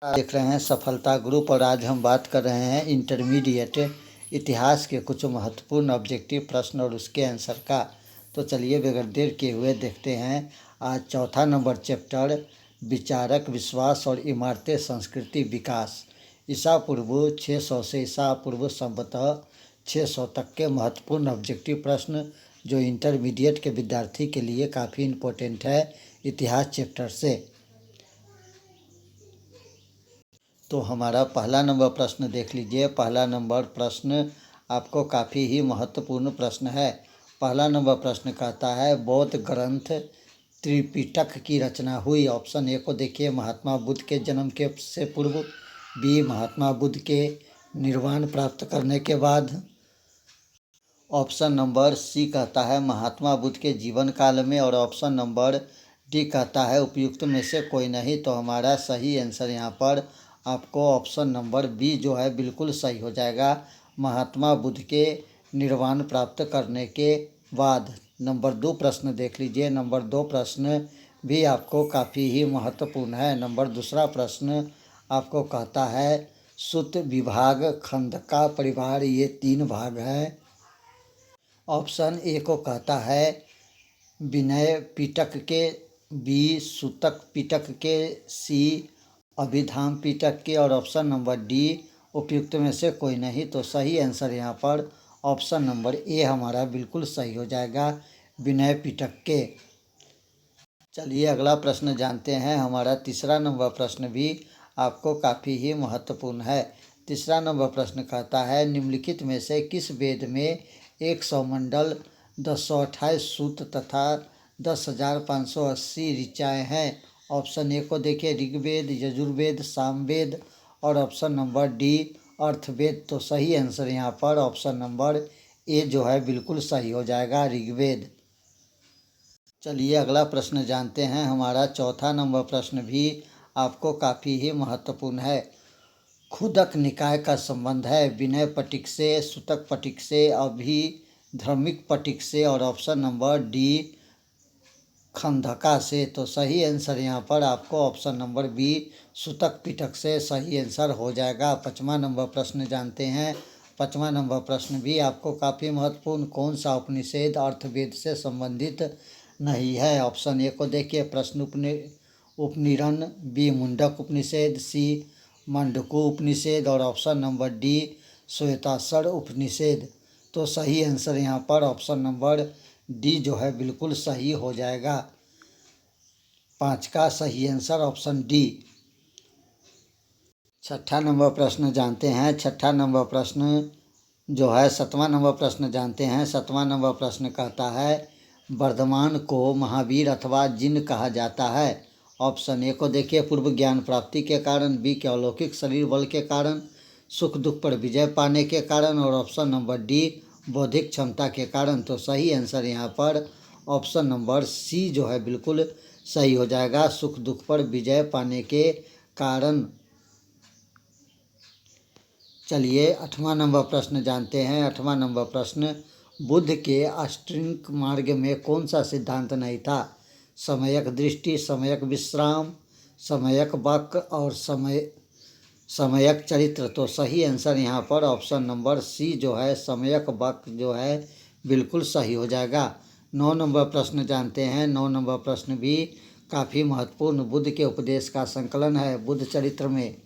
देख रहे हैं सफलता ग्रुप और आज हम बात कर रहे हैं इंटरमीडिएट इतिहास के कुछ महत्वपूर्ण ऑब्जेक्टिव प्रश्न और उसके आंसर का। तो चलिए बगैर देर किए हुए देखते हैं। आज चौथा नंबर चैप्टर विचारक विश्वास और इमारतें संस्कृति विकास ईसा पूर्व 600 से ईसा पूर्व संवतः 600 तक के महत्वपूर्ण ऑब्जेक्टिव प्रश्न जो इंटरमीडिएट के विद्यार्थी के लिए काफ़ी इम्पोर्टेंट है इतिहास चैप्टर से। तो हमारा पहला नंबर प्रश्न देख लीजिए। पहला नंबर प्रश्न आपको काफ़ी ही महत्वपूर्ण प्रश्न है। पहला नंबर प्रश्न कहता है बौद्ध ग्रंथ त्रिपिटक की रचना हुई। ऑप्शन ए को देखिए, महात्मा बुद्ध के जन्म के से पूर्व, बी महात्मा बुद्ध के निर्वाण प्राप्त करने के बाद, ऑप्शन नंबर सी कहता है महात्मा बुद्ध के जीवन काल में, और ऑप्शन नंबर डी कहता है उपयुक्त में से कोई नहीं। तो हमारा सही आंसर यहाँ पर आपको ऑप्शन नंबर बी जो है बिल्कुल सही हो जाएगा, महात्मा बुद्ध के निर्वाण प्राप्त करने के बाद। नंबर 2 प्रश्न देख लीजिए। नंबर 2 प्रश्न भी आपको काफ़ी ही महत्वपूर्ण है। नंबर दूसरा प्रश्न आपको कहता है सूत विभाग खंड का परिवार ये 3 भाग है। ऑप्शन ए को कहता है विनय पिटक के, बी सूतक पिटक के, सी अभिधाम पिटक के, और ऑप्शन नंबर डी उपयुक्त में से कोई नहीं। तो सही आंसर यहाँ पर ऑप्शन नंबर ए हमारा बिल्कुल सही हो जाएगा, विनय पिटक के। चलिए अगला प्रश्न जानते हैं। हमारा तीसरा नंबर प्रश्न भी आपको काफ़ी ही महत्वपूर्ण है। तीसरा नंबर प्रश्न कहता है निम्नलिखित में से किस वेद में 100 मंडल 1028 सूक्त तथा 10,580 ऋचाएँ हैं। ऑप्शन ए को देखिए ऋग्वेद, यजुर्वेद, सामवेद, और ऑप्शन नंबर डी अर्थवेद। तो सही आंसर यहाँ पर ऑप्शन नंबर ए जो है बिल्कुल सही हो जाएगा, ऋग्वेद। चलिए अगला प्रश्न जानते हैं। हमारा चौथा नंबर प्रश्न भी आपको काफ़ी ही महत्वपूर्ण है। खुदक निकाय का संबंध है विनय पटिक से, सूतक पटिक से, अभिधर्मिक पटिक से, और ऑप्शन नंबर डी खंडका से। तो सही आंसर यहाँ पर आपको ऑप्शन नंबर बी सूतक पिटक से सही आंसर हो जाएगा। 5वां नंबर प्रश्न जानते हैं। 5वां नंबर प्रश्न भी आपको काफ़ी महत्वपूर्ण, कौन सा उपनिषद अर्थवेद से संबंधित नहीं है। ऑप्शन ए को देखिए प्रश्न उपनिरण, बी मुंडक उपनिषद, सी मंडको उपनिषद, और ऑप्शन नंबर डी श्वेताश्वर उपनिषद। तो सही आंसर यहाँ पर ऑप्शन नंबर डी जो है बिल्कुल सही हो जाएगा। 5 का सही आंसर ऑप्शन डी। छठा नंबर प्रश्न जानते हैं। छठा नंबर प्रश्न जो है 7वां नंबर प्रश्न जानते हैं। 7वां नंबर प्रश्न कहता है वर्धमान को महावीर अथवा जिन कहा जाता है। ऑप्शन ए को देखिए पूर्व ज्ञान प्राप्ति के कारण, बी के अलौकिक शरीर बल के कारण, सुख दुख पर विजय पाने के कारण, और ऑप्शन नंबर डी बौद्धिक क्षमता के कारण। तो सही आंसर यहाँ पर ऑप्शन नंबर सी जो है बिल्कुल सही हो जाएगा, सुख दुख पर विजय पाने के कारण। चलिए 8वां नंबर प्रश्न जानते हैं। 8वां नंबर प्रश्न बुद्ध के अष्टांगिक मार्ग में कौन सा सिद्धांत नहीं था। समयक दृष्टि, समयक विश्राम, समयक वाक्य, और समयक चरित्र। तो सही आंसर यहाँ पर ऑप्शन नंबर सी जो है समयक वाक्य जो है बिल्कुल सही हो जाएगा। 9 नंबर प्रश्न जानते हैं। 9 नंबर प्रश्न भी काफ़ी महत्वपूर्ण, बुद्ध के उपदेश का संकलन है बुद्ध चरित्र में,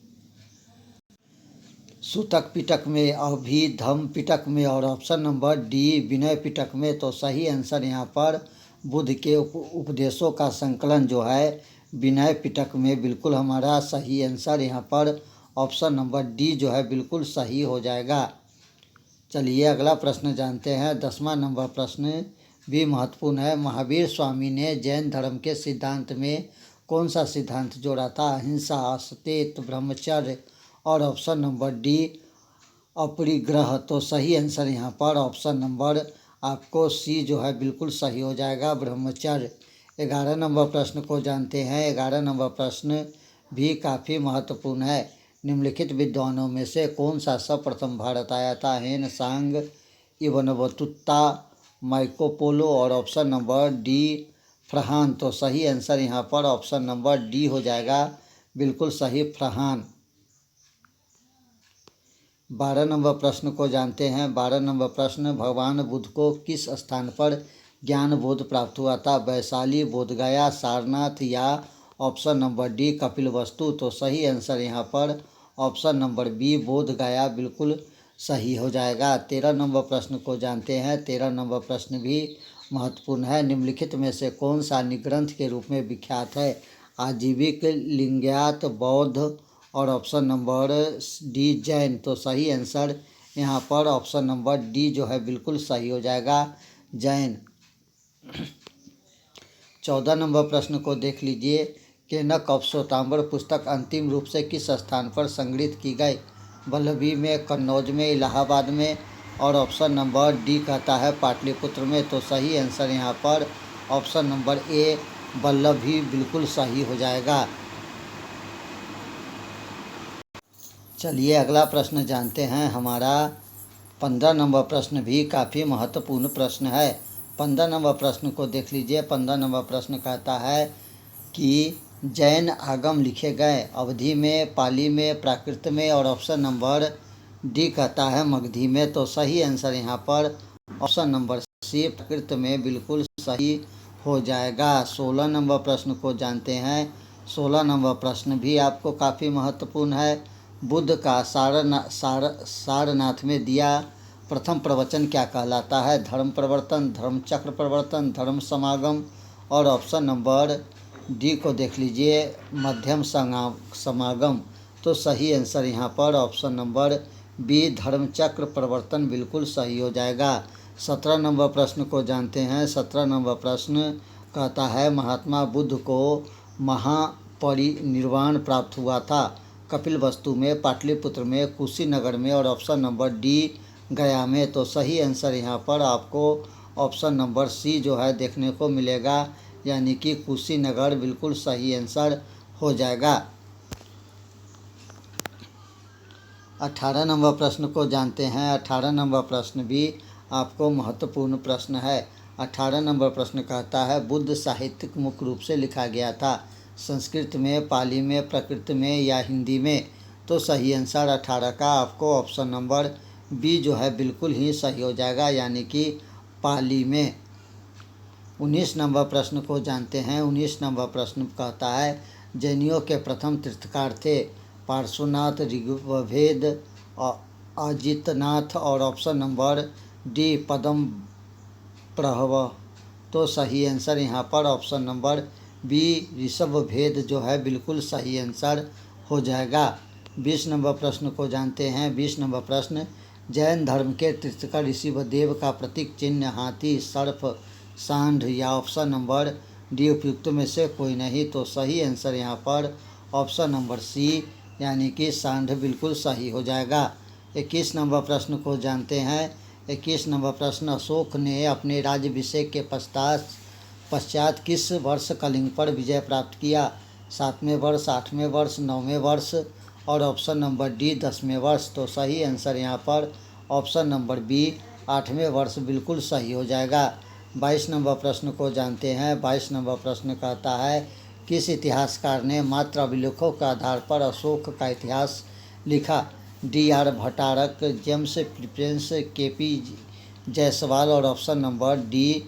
सूतक पिटक में, अभिधम पिटक में, और option number D Vinaya Pitaka में। तो सही आंसर यहाँ पर बुद्ध के उपदेशों का संकलन जो है विनय पिटक में बिल्कुल हमारा सही आंसर यहाँ पर ऑप्शन नंबर डी जो है बिल्कुल सही हो जाएगा। चलिए अगला प्रश्न जानते हैं। 10वां नंबर प्रश्न भी महत्वपूर्ण है। महावीर स्वामी ने जैन धर्म के सिद्धांत में कौन सा सिद्धांत जोड़ा था। अहिंसा, असत्य, ब्रह्मचर्य, और ऑप्शन नंबर डी अपरिग्रह। तो सही आंसर यहाँ पर ऑप्शन नंबर आपको सी जो है बिल्कुल सही हो जाएगा, ब्रह्मचर्य। 11 नंबर प्रश्न को जानते हैं। 11 नंबर प्रश्न भी काफ़ी महत्वपूर्ण है। निम्नलिखित विद्वानों में से कौन सा सर्वप्रथम भारत आया था। हेन सांग, इब्न बतूता, मार्को पोलो, और ऑप्शन नंबर डी फरहान। तो सही आंसर यहाँ पर ऑप्शन नंबर डी हो जाएगा, बिल्कुल सही फरहान। 12 नंबर प्रश्न को जानते हैं। 12 नंबर प्रश्न, भगवान बुद्ध को किस स्थान पर ज्ञान बोध प्राप्त हुआ था? वैशाली, बोधगया, सारनाथ या ऑप्शन नंबर डी कपिलवस्तु? तो सही आंसर यहाँ पर ऑप्शन नंबर बी बोधगया बिल्कुल सही हो जाएगा। 13 नंबर प्रश्न को जानते हैं। 13 नंबर प्रश्न भी महत्वपूर्ण है। निम्नलिखित में से कौन सा निग्रंथ के रूप में विख्यात है? आजीविक, लिंगायत, बौद्ध और ऑप्शन नंबर डी जैन? तो सही आंसर यहाँ पर ऑप्शन नंबर डी जो है बिल्कुल सही हो जाएगा, जैन। 14 नंबर प्रश्न को देख लीजिए। केनक ऑफ श्वेतांबर पुस्तक अंतिम रूप से किस स्थान पर संग्रहित की गई? वल्लभी में, कन्नौज में, इलाहाबाद में और ऑप्शन नंबर डी कहता है पाटलिपुत्र में? तो सही आंसर यहाँ पर ऑप्शन नंबर ए वल्लभी बिल्कुल सही हो जाएगा। चलिए अगला प्रश्न जानते हैं। हमारा 15 नंबर प्रश्न भी काफ़ी महत्वपूर्ण प्रश्न है। 15 नंबर प्रश्न को देख लीजिए। 15 नंबर प्रश्न कहता है कि जैन आगम लिखे गए अवधी में, पाली में, प्राकृत में और ऑप्शन नंबर डी कहता है मगधी में? तो सही आंसर यहाँ पर ऑप्शन नंबर सी प्राकृत में बिल्कुल सही हो जाएगा। 16 नंबर प्रश्न को जानते हैं। 16 नंबर प्रश्न भी आपको काफ़ी महत्वपूर्ण है। बुद्ध का सारनाथ में दिया प्रथम प्रवचन क्या कहलाता है? धर्म प्रवर्तन, धर्म चक्र प्रवर्तन, धर्म समागम और ऑप्शन नंबर डी को देख लीजिए मध्यम समागम? तो सही आंसर यहाँ पर ऑप्शन नंबर बी धर्म चक्र प्रवर्तन बिल्कुल सही हो जाएगा। 17 नंबर प्रश्न को जानते हैं। 17 नंबर प्रश्न कहता है महात्मा बुद्ध को महापरिनिर्वाण प्राप्त हुआ था? कपिलवस्तु में, पाटलिपुत्र में, कुशीनगर में और ऑप्शन नंबर डी गया में? तो सही आंसर यहाँ पर आपको ऑप्शन नंबर सी जो है देखने को मिलेगा, यानी कि कुशीनगर बिल्कुल सही आंसर हो जाएगा। 18 नंबर प्रश्न को जानते हैं। 18 नंबर प्रश्न भी आपको महत्वपूर्ण प्रश्न है। 18 नंबर प्रश्न कहता है बुद्ध साहित्यिक मुख्य रूप से लिखा गया था संस्कृत में, पाली में, प्राकृत में या हिंदी में? तो सही आंसर 18 का आपको ऑप्शन नंबर बी जो है बिल्कुल ही सही हो जाएगा, यानी कि पाली में। 19 नंबर प्रश्न को जानते हैं। 19 नंबर प्रश्न कहता है जैनियों के प्रथम तीर्थकार थे? पार्श्वनाथ, ऋग्वेद, अजितनाथ और ऑप्शन नंबर डी पद्म प्रभव? तो सही आंसर यहाँ पर ऑप्शन नंबर बी ऋषभवेद जो है बिल्कुल सही आंसर हो जाएगा। 20 नंबर प्रश्न को जानते हैं। 20 नंबर प्रश्न जैन धर्म के तीर्थकर ऋषभदेव का प्रतीक चिन्ह हाथी, सर्प, सांड या ऑप्शन नंबर डी उपयुक्त में से कोई नहीं? तो सही आंसर यहाँ पर ऑप्शन नंबर सी यानी कि सांड बिल्कुल सही हो जाएगा। 21 नंबर प्रश्न को जानते हैं। 21 नंबर प्रश्न अशोक ने अपने राज्याभिषेक के पश्चात किस वर्ष कलिंग पर विजय प्राप्त किया? 7वें वर्ष, 8वें वर्ष, 9वें वर्ष और ऑप्शन नंबर डी 10वें वर्ष? तो सही आंसर यहाँ पर ऑप्शन नंबर बी 8वें वर्ष बिल्कुल सही हो जाएगा। 22 नंबर प्रश्न को जानते हैं। 22 नंबर प्रश्न कहता है किस इतिहासकार ने मात्र अभिलेखों के आधार पर अशोक का इतिहास लिखा? DR. Bhattarak, James Prince, KP. Jaiswal और ऑप्शन नंबर डी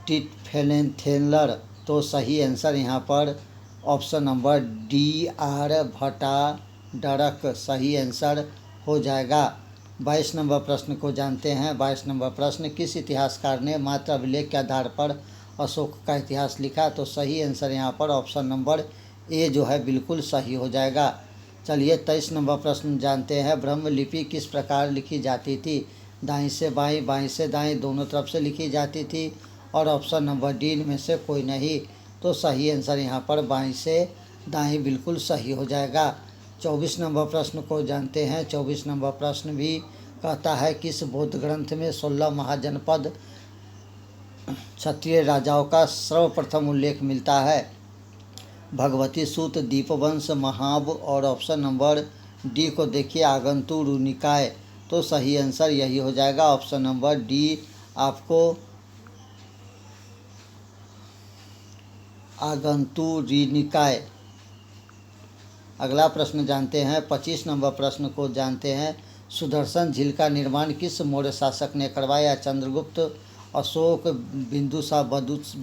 टिटफेलेंथेलर? तो सही आंसर यहाँ पर ऑप्शन नंबर डी.आर. भट्टारक सही आंसर हो जाएगा। 22 नंबर प्रश्न को जानते हैं। 22 नंबर प्रश्न किस इतिहासकार ने मात्र अभिलेख के आधार पर अशोक का इतिहास लिखा? तो सही आंसर यहाँ पर ऑप्शन नंबर ए जो है बिल्कुल सही हो जाएगा। चलिए 23 नंबर प्रश्न जानते हैं। ब्रह्म लिपि किस प्रकार लिखी जाती थी? दाईं से बाईं, बाईं से दाईं, दोनों तरफ से लिखी जाती थी और ऑप्शन नंबर डी में से कोई नहीं? तो सही आंसर यहाँ पर बाईं से दाईं बिल्कुल सही हो जाएगा। 24 नंबर प्रश्न को जानते हैं। 24 नंबर प्रश्न भी कहता है किस बौद्ध ग्रंथ में 16 महाजनपद क्षत्रिय राजाओं का सर्वप्रथम उल्लेख मिलता है? भगवती सूत, दीपवंश, महाब और ऑप्शन नंबर डी को देखिए आगंतुक निकाय? तो सही आंसर यही हो जाएगा ऑप्शन नंबर डी आपको आगंतुक निकाय। अगला प्रश्न जानते हैं 25 नंबर प्रश्न को जानते हैं। सुदर्शन झील का निर्माण किस मौर्य शासक ने करवाया? चंद्रगुप्त, अशोक,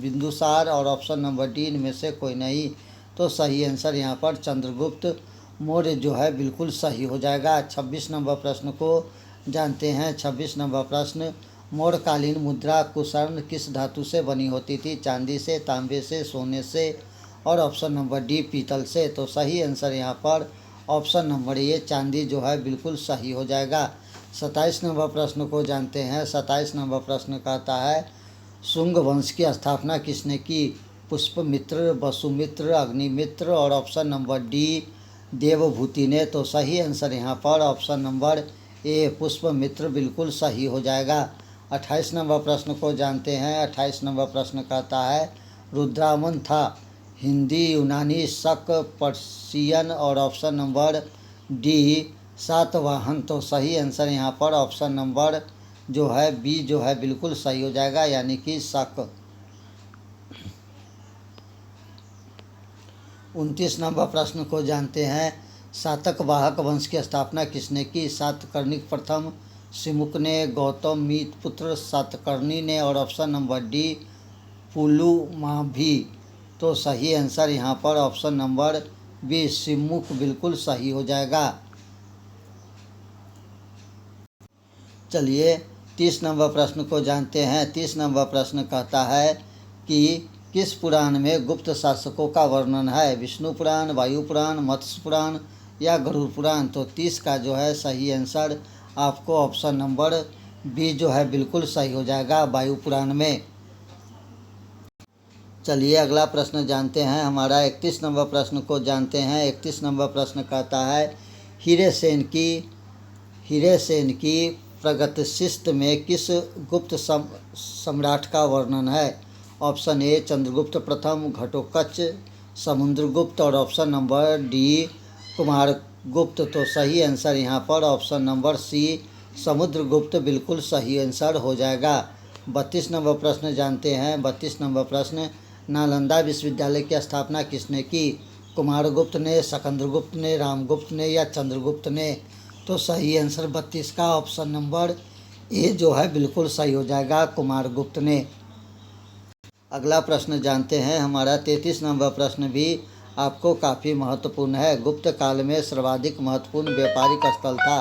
बिंदुसार और ऑप्शन नंबर डी इनमें से कोई नहीं। तो सही आंसर यहाँ पर चंद्रगुप्त मौर्य जो है बिल्कुल सही हो जाएगा। 26 नंबर प्रश्न को जानते हैं। 26 नंबर प्रश्न, मौर्यकालीन मुद्रा कुषर्ण किस धातु से बनी होती थी? चांदी से, तांबे से, सोने से और ऑप्शन नंबर डी पीतल से। तो सही आंसर यहाँ पर ऑप्शन नंबर ए चांदी जो है बिल्कुल सही हो जाएगा। 27 नंबर प्रश्न को जानते हैं। 27 नंबर प्रश्न कहता है शुंग वंश की स्थापना किसने की? पुष्पमित्र, वसुमित्र, अग्निमित्र और ऑप्शन नंबर डी देवभूति ने। तो सही आंसर यहाँ पर ऑप्शन नंबर ए पुष्पमित्र बिल्कुल सही हो जाएगा। 28 नंबर प्रश्न को जानते हैं। 28 नंबर प्रश्न कहता है रुद्रावन था हिंदी, यूनानी, शक, पर्शियन और ऑप्शन नंबर डी सातवाहन। तो सही आंसर यहाँ पर ऑप्शन नंबर जो है बी जो है बिल्कुल सही हो जाएगा, यानी कि शक। 29 नंबर प्रश्न को जानते हैं। सातकवाहक वंश की स्थापना किसने की? सातकर्णी प्रथम, सिमुक ने, गौतम पुत्र सातकर्णी ने और ऑप्शन नंबर डी पुलुमाभी। तो सही आंसर यहाँ पर ऑप्शन नंबर बी सिमुक बिल्कुल सही हो जाएगा। चलिए 30 नंबर प्रश्न को जानते हैं। 30 नंबर प्रश्न कहता है कि किस पुराण में गुप्त शासकों का वर्णन है? विष्णु पुराण, वायु पुराण, मत्स्य पुराण या गरुड़ पुराण। तो 30 का जो है सही आंसर आपको ऑप्शन नंबर बी जो है बिल्कुल सही हो जाएगा, वायु पुराण में। चलिए अगला प्रश्न जानते हैं। हमारा 31 नंबर प्रश्न को जानते हैं। 31 नंबर प्रश्न कहता है हीरेसेन की प्रगतिशिष्ट में किस गुप्त सम्राट का वर्णन है? ऑप्शन ए चंद्रगुप्त प्रथम, घटोत्कच, समुद्रगुप्त और ऑप्शन नंबर डी कुमारगुप्त। तो सही आंसर यहाँ पर ऑप्शन नंबर सी समुद्रगुप्त बिल्कुल सही आंसर हो जाएगा। 32 नंबर प्रश्न जानते हैं। 32 नंबर प्रश्न, नालंदा विश्वविद्यालय की स्थापना किसने की? कुमारगुप्त ने, सिकंदरगुप्त ने, रामगुप्त ने या चंद्रगुप्त ने। तो सही आंसर 32 का ऑप्शन नंबर ए जो है बिल्कुल सही हो जाएगा, कुमारगुप्त ने। अगला प्रश्न जानते हैं। हमारा 33 नंबर प्रश्न भी आपको काफ़ी महत्वपूर्ण है। गुप्त काल में सर्वाधिक महत्वपूर्ण व्यापारिक स्थल था?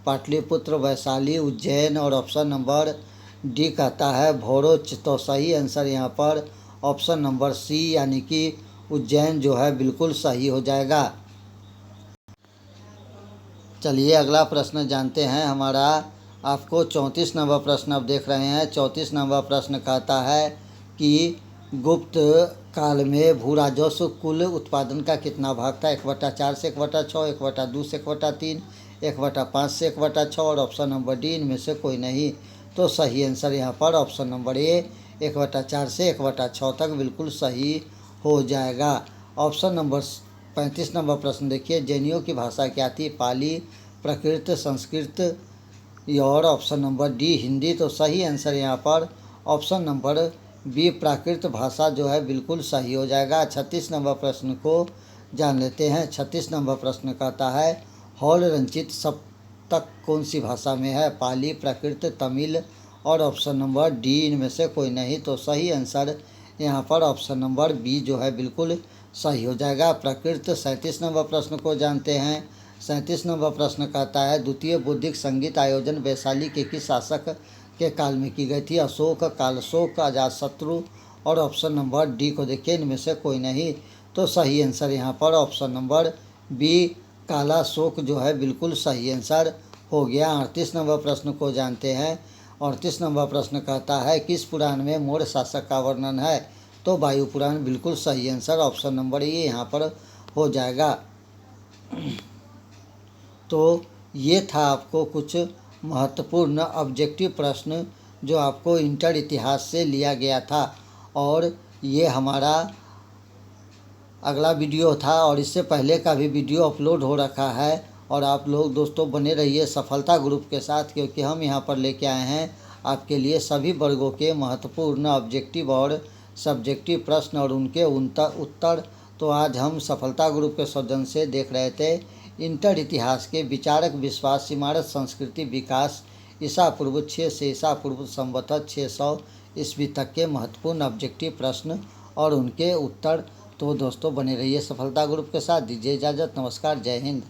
पाटलिपुत्र, वैशाली, उज्जैन और ऑप्शन नंबर डी कहता है भोरोच। तो सही आंसर यहाँ पर ऑप्शन नंबर सी यानी कि उज्जैन जो है बिल्कुल सही हो जाएगा। चलिए अगला प्रश्न जानते हैं। हमारा आपको 34 नंबर प्रश्न अब देख रहे हैं। 34 नंबर प्रश्न कहता है कि गुप्त काल में भू राजस्व कुल उत्पादन का कितना भाग था? 1/4 से 1/6, 1/2 से 1/3, 1/5 से 1/6 और ऑप्शन नंबर डी इनमें से कोई नहीं। तो सही आंसर यहाँ पर ऑप्शन नंबर ए 1/4 से 1/6 तक बिल्कुल सही हो जाएगा। ऑप्शन नंबर 35 नंबर प्रश्न देखिए, जैनियों की भाषा क्या थी? पाली, प्राकृत, संस्कृत और ऑप्शन नंबर डी हिंदी। तो सही आंसर यहाँ पर ऑप्शन नंबर बी प्राकृत भाषा जो है बिल्कुल सही हो जाएगा। 36 नंबर प्रश्न को जान लेते हैं। 36 नंबर प्रश्न कहता है हॉल रचित सप्तक कौन सी भाषा में है? पाली, प्राकृत, तमिल और ऑप्शन नंबर डी इनमें से कोई नहीं। तो सही आंसर यहाँ पर ऑप्शन नंबर बी जो है बिल्कुल सही हो जाएगा, प्राकृत। 37 नंबर प्रश्न को जानते हैं। 37 नंबर प्रश्न कहता है द्वितीय बौद्धिक संगीत आयोजन वैशाली के किस शासक के काल में की गई थी? अशोक, कालशोक, अजातशत्रु और ऑप्शन नंबर डी को देखिए इनमें से कोई नहीं। तो सही आंसर यहाँ पर ऑप्शन नंबर बी कालाशोक जो है बिल्कुल सही आंसर हो गया। 38 नंबर प्रश्न को जानते हैं। 38 नंबर प्रश्न कहता है किस पुराण में मौर्य शासक का वर्णन है? तो वायु पुराण बिल्कुल सही आंसर ऑप्शन नंबर ए यहाँ पर हो जाएगा। तो ये था आपको कुछ महत्वपूर्ण ऑब्जेक्टिव प्रश्न जो आपको इंटर इतिहास से लिया गया था, और ये हमारा अगला वीडियो था और इससे पहले का भी वीडियो अपलोड हो रखा है। और आप लोग दोस्तों बने रहिए सफलता ग्रुप के साथ, क्योंकि हम यहाँ पर लेके आए हैं आपके लिए सभी वर्गों के महत्वपूर्ण ऑब्जेक्टिव और सब्जेक्टिव प्रश्न और उनके उत्तर। तो आज हम सफलता ग्रुप के सौजन्य से देख रहे थे इंटर इतिहास के विचारक विश्वास इमारत संस्कृति विकास ईसा पूर्व 6 से ईसा पूर्व संवत 600 ईस्वी तक के महत्वपूर्ण ऑब्जेक्टिव प्रश्न और उनके उत्तर। तो दोस्तों बने रहिए सफलता ग्रुप के साथ। दीजिए इजाज़त। नमस्कार। जय हिंद।